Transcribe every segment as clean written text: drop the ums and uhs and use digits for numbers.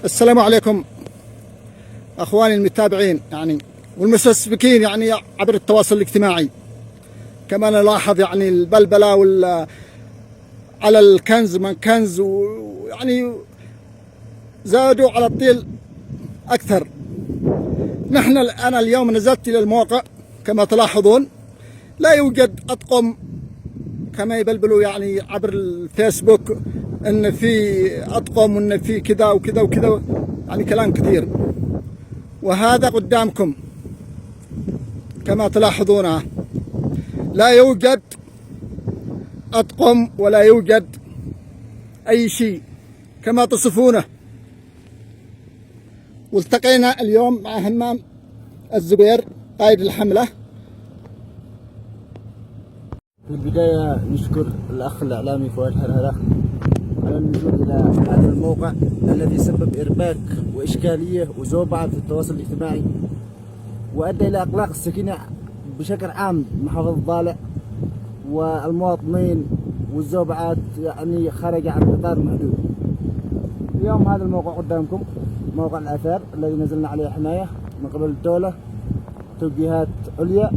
السلام عليكم اخواني المتابعين والمستسبكين عبر التواصل الاجتماعي. كما نلاحظ البلبله على الكنز من كنز، زادوا على الطيل اكثر. انا اليوم نزلت الى الموقع كما تلاحظون، لا يوجد اطقم كما يبلبلوا عبر الفيسبوك ان في اطقم وان في كذا وكذا وكذا، كلام كثير. وهذا قدامكم كما تلاحظونها، لا يوجد اطقم ولا يوجد اي شيء كما تصفونه. والتقينا اليوم مع همام الزبير قائد الحملة. في البداية نشكر الأخ الإعلامي فؤاد حرهرة على النزول إلى هذا الموقع الذي سبب إرباك وإشكالية وزوبعة في التواصل الاجتماعي، وأدى إلى إقلاق السكينة بشكل عام محافظة ضالع والمواطنين، والزوبعات خرج عن إطار محدود. اليوم هذا الموقع قدامكم موقع الآثار الذي نزلنا عليه حماية من قبل الدولة، توجيهات عليا.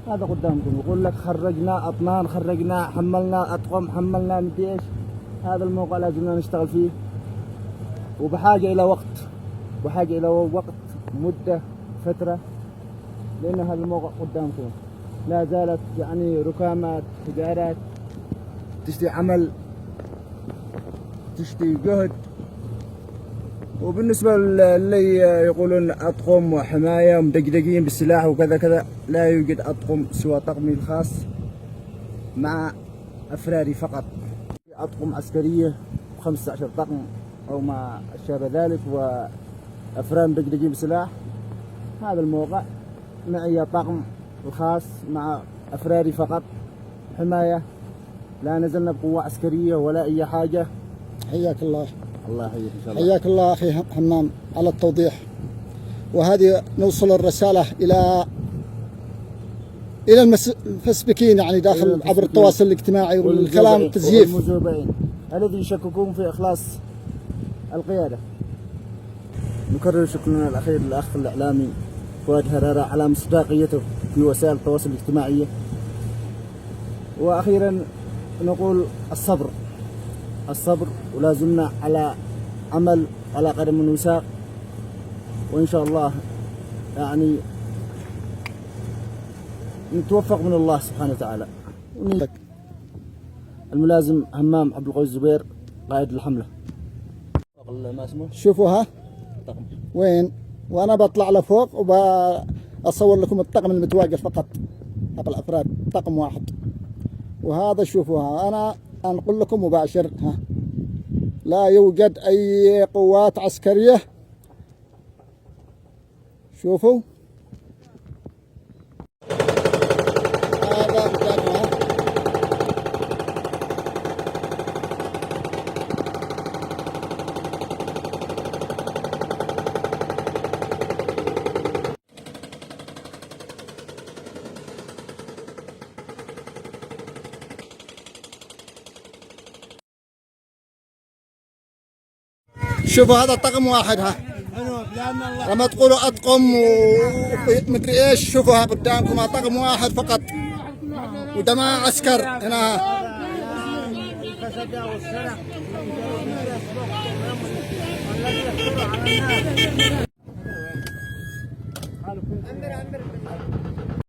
هذا قدامكم يقول لك خرجنا أطنان، خرجنا، حملنا أطقم، حملنا مدري ايش. هذا الموقع لازمنا نشتغل فيه، وبحاجة إلى وقت، مدة، فترة، لأن هذا الموقع قدامكم لا زالت ركامات، تجارات تشتي عمل، تشتي جهد. وبالنسبة اللي يقولون أطقم وحماية ومدقدقين بالسلاح وكذا كذا، لا يوجد أطقم سوى طقمي الخاص مع أفراري فقط. أطقم عسكرية 15 طقم أو ما شابه ذلك، وأفراد مدقدقين بالسلاح. هذا الموقع معي طقم الخاص مع أفراري فقط، حماية، لا نزلنا بقوة عسكرية ولا أي حاجة. حياك الله. الله يحييك ان شاء الله. حياك الله اخي همام على التوضيح. وهذه نوصل الرساله الى المفسبكين داخل عبر التواصل الاجتماعي والكلام تزييف، والمزوبعين الذي يشككون في اخلاص القياده. نكرر شكرنا الاخير للاخ الاعلامي فؤاد حرهرة على مصداقيته في وسائل التواصل الاجتماعي. واخيرا نقول الصبر، ولازمنا على عمل على قدم وساق، وإن شاء الله نتوفق من الله سبحانه وتعالى. الملازم همام عبد القوي الزبير قائد الحملة. ما اسمه؟ شوفوها طقم وين، وأنا بطلع لفوق وبأصور لكم الطقم المتواجد فقط، هذا الأفراد طقم واحد. وهذا شوفوها، أنا أنقل لكم مباشر، لا يوجد أي قوات عسكرية. شوفوا هذا قدامنا. شوفوا هذا طقم واحد، لما تقولوا اطقم ومدري ايش، شوفوها قدامكم طقم واحد فقط، ودماء عسكر هنا.